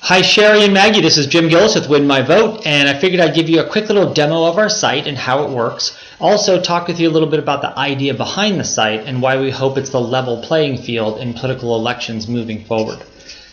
Hi Sheri and Maggie, this is Jim Gillis with Win My Vote, and I figured I'd give you a quick little demo of our site and how it works. Also talk with you a little bit about the idea behind the site and why we hope it's the level playing field in political elections moving forward.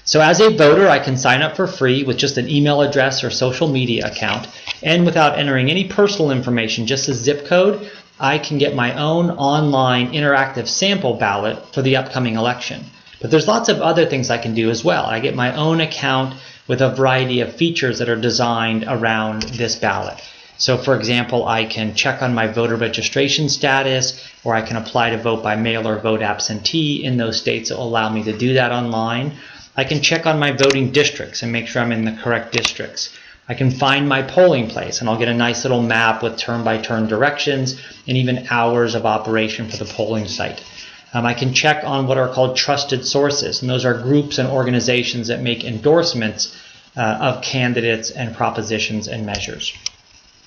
So as a voter, I can sign up for free with just an email address or social media account, and without entering any personal information, just a zip code, I can get my own online interactive sample ballot for the upcoming election. But there's lots of other things I can do as well. I get my own account with a variety of features that are designed around this ballot. So for example, I can check on my voter registration status, or I can apply to vote by mail or vote absentee in those states that will allow me to do that online. I can check on my voting districts and make sure I'm in the correct districts. I can find my polling place, and I'll get a nice little map with turn-by-turn directions and even hours of operation for the polling site. I can check on what are called trusted sources, and those are groups and organizations that make endorsements of candidates and propositions and measures.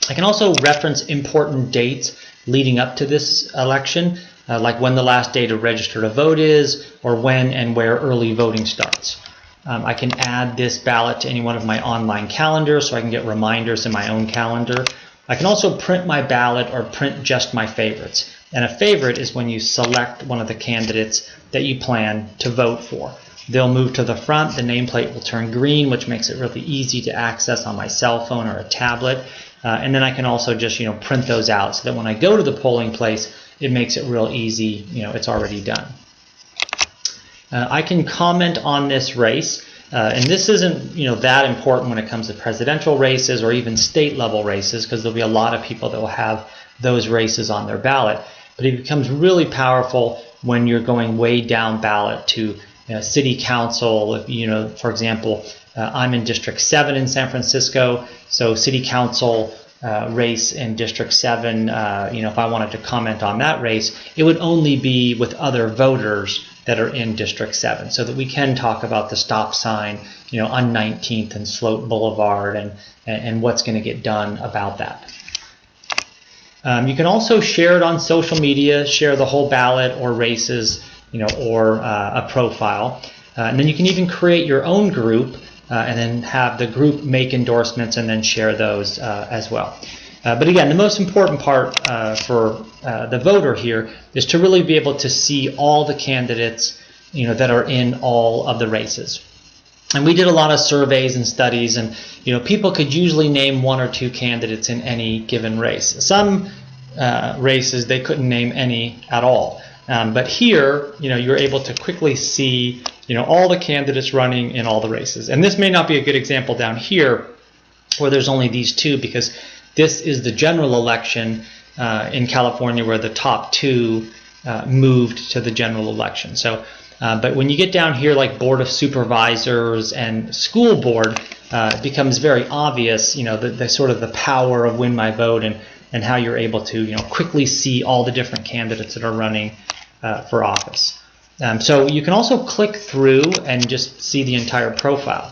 I can also reference important dates leading up to this election, like when the last day to register to vote is, or when and where early voting starts. I can add this ballot to any one of my online calendars so I can get reminders in my own calendar. I can also print my ballot or print just my favorites. And a favorite is when you select one of the candidates that you plan to vote for. They'll move to the front, the nameplate will turn green, which makes it really easy to access on my cell phone or a tablet. And then I can also just print those out so that when I go to the polling place, it makes it real easy, it's already done. I can comment on this race, and this isn't that important when it comes to presidential races or even state level races, because there'll be a lot of people that will have those races on their ballot. But it becomes really powerful when you're going way down ballot to city council. For example, I'm in District 7 in San Francisco, so city council race in District 7, if I wanted to comment on that race, it would only be with other voters that are in District 7, so that we can talk about the stop sign on 19th and Sloat Boulevard and what's going to get done about that. You can also share it on social media, share the whole ballot or races, or a profile. And then you can even create your own group and then have the group make endorsements and then share those as well. But again, the most important part for the voter here is to really be able to see all the candidates that are in all of the races. And we did a lot of surveys and studies, and people could usually name one or two candidates in any given race. Some races they couldn't name any at all. But here, you're able to quickly see all the candidates running in all the races. And this may not be a good example down here where there's only these two, because this is the general election in California where the top two moved to the general election. So but when you get down here like Board of Supervisors and School Board, it becomes very obvious, the sort of the power of Win My Vote and how you're able to quickly see all the different candidates that are running for office. So you can also click through and just see the entire profile.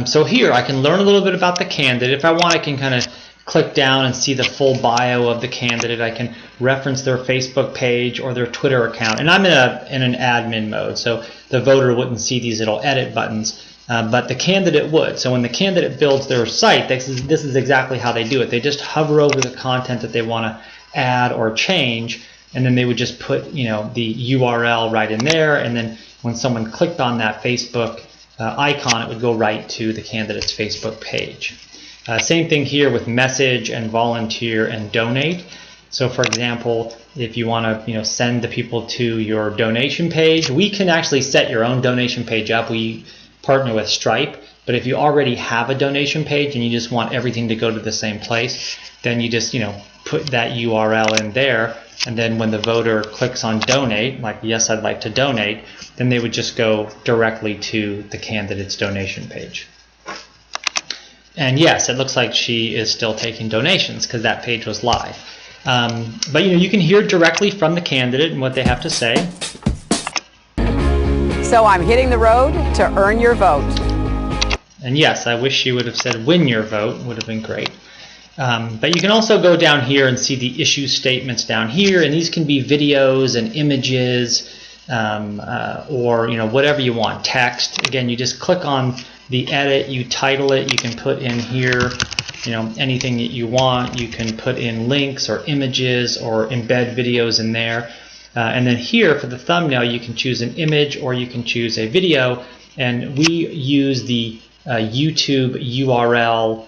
So here I can learn a little bit about the candidate. If I want, I can kind of click down and see the full bio of the candidate. I can reference their Facebook page or their Twitter account. And I'm in an admin mode, so the voter wouldn't see these little edit buttons, but the candidate would. So when the candidate builds their site, this is exactly how they do it. They just hover over the content that they want to add or change, and then they would just put the URL right in there, and then when someone clicked on that Facebook icon, it would go right to the candidate's Facebook page. Same thing here with message and volunteer and donate. So for example, if you want to send the people to your donation page, we can actually set your own donation page up. We partner with Stripe, but if you already have a donation page and you just want everything to go to the same place, then you just put that URL in there, and then when the voter clicks on donate, like yes, I'd like to donate, then they would just go directly to the candidate's donation page. And yes, it looks like she is still taking donations because that page was live. But you can hear directly from the candidate and what they have to say. So I'm hitting the road to earn your vote. And yes, I wish she would have said win your vote, would have been great. But you can also go down here and see the issue statements down here, and these can be videos and images or whatever you want, text. Again, you just click on the edit, you title it, you can put in here anything that you want. You can put in links or images or embed videos in there. And then here for the thumbnail, you can choose an image or you can choose a video. And we use the YouTube URL.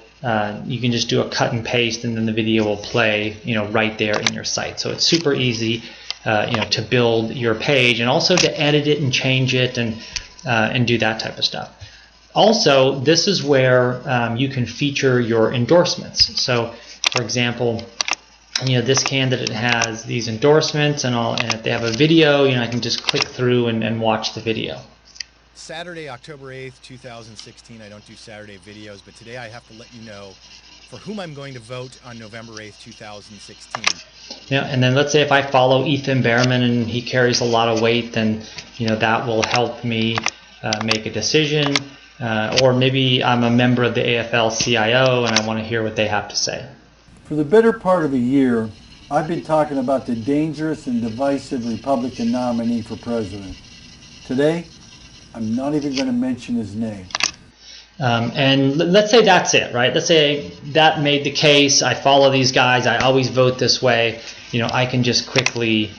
You can just do a cut and paste, and then the video will play right there in your site. So it's super easy to build your page, and also to edit it and change it and do that type of stuff. Also, this is where you can feature your endorsements. So, for example, this candidate has these endorsements, and if they have a video, I can just click through and watch the video. Saturday, October 8th, 2016. I don't do Saturday videos, but today I have to let you know for whom I'm going to vote on November 8th, 2016. And then let's say if I follow Ethan Behrman and he carries a lot of weight, then that will help me make a decision. Or maybe I'm a member of the AFL-CIO and I want to hear what they have to say. For the better part of a year, I've been talking about the dangerous and divisive Republican nominee for president. Today, I'm not even going to mention his name. And let's say that's it, right? Let's say that made the case. I follow these guys. I always vote this way. I can just quickly,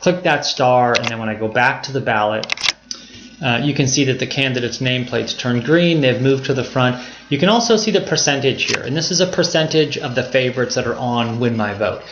click that star, and then when I go back to the ballot, you can see that the candidate's nameplates turned green. They've moved to the front. You can also see the percentage here, and this is a percentage of the favorites that are on Win My Vote.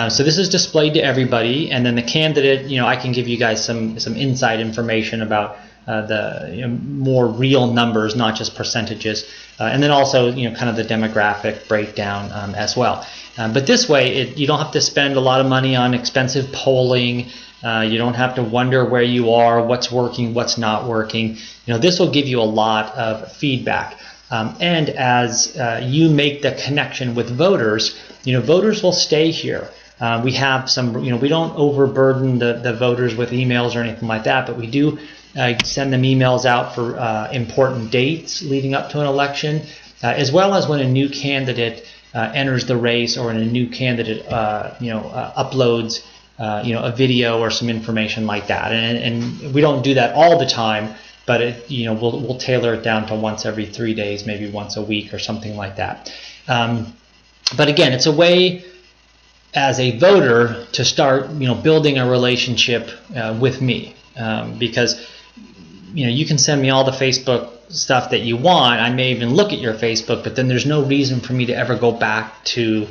So this is displayed to everybody, and then the candidate, I can give you guys some inside information about the more real numbers, not just percentages, and then also kind of the demographic breakdown as well. But this way, you don't have to spend a lot of money on expensive polling. You don't have to wonder where you are, what's working, what's not working. This will give you a lot of feedback. And as you make the connection with voters, voters will stay here. We have some, we don't overburden the voters with emails or anything like that, but we do send them emails out for important dates leading up to an election, as well as when a new candidate enters the race, or when a new candidate, uploads a video or some information like that. And we don't do that all the time, but we'll tailor it down to once every 3 days, maybe once a week or something like that. But again, it's a way as a voter to start building a relationship with me, because you can send me all the Facebook stuff that you want. I may even look at your Facebook, but then there's no reason for me to ever go back to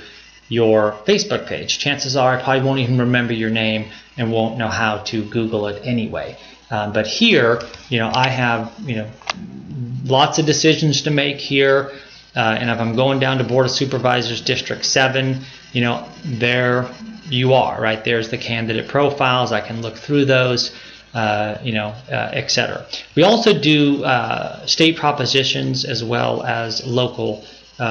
your Facebook page. Chances are I probably won't even remember your name and won't know how to Google it anyway. But here, I have lots of decisions to make here, and if I'm going down to Board of Supervisors District 7, there you are, right? There's the candidate profiles. I can look through those, etc. We also do state propositions as well as local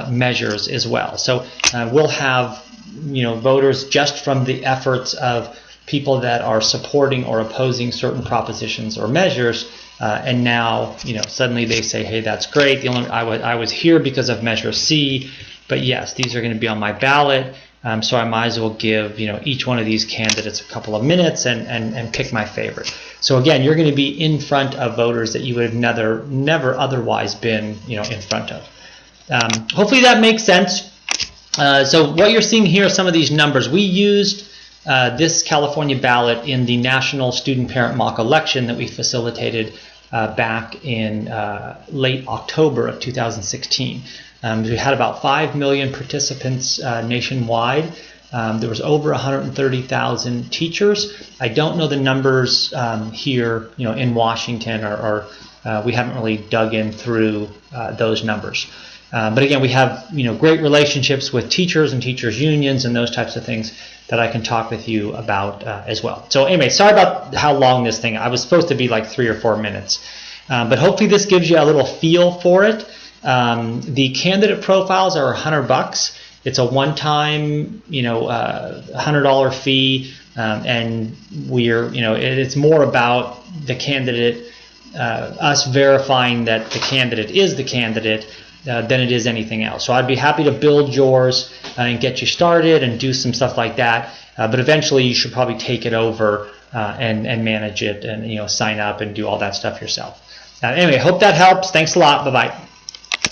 measures as well. So we'll have voters just from the efforts of people that are supporting or opposing certain propositions or measures, and now suddenly they say, hey, that's great. I was here because of Measure C, but yes, these are going to be on my ballot. So I might as well give each one of these candidates a couple of minutes and pick my favorite. So again, you're going to be in front of voters that you would have never otherwise been in front of. Hopefully that makes sense. So what you're seeing here are some of these numbers. We used this California ballot in the National Student Parent Mock Election that we facilitated back in late October of 2016. We had about 5 million participants nationwide. There was over 130,000 teachers. I don't know the numbers here, in Washington, or we haven't really dug in through those numbers. But again, we have great relationships with teachers and teachers unions and those types of things that I can talk with you about as well. So anyway, sorry about how long this thing. I was supposed to be like 3 or 4 minutes, but hopefully this gives you a little feel for it. The candidate profiles are $100. It's a one-time, $100 fee, and it's more about the candidate, us verifying that the candidate is the candidate, than it is anything else. So I'd be happy to build yours and get you started and do some stuff like that. But eventually you should probably take it over and manage it and sign up and do all that stuff yourself. Anyway, hope that helps. Thanks a lot. Bye-bye.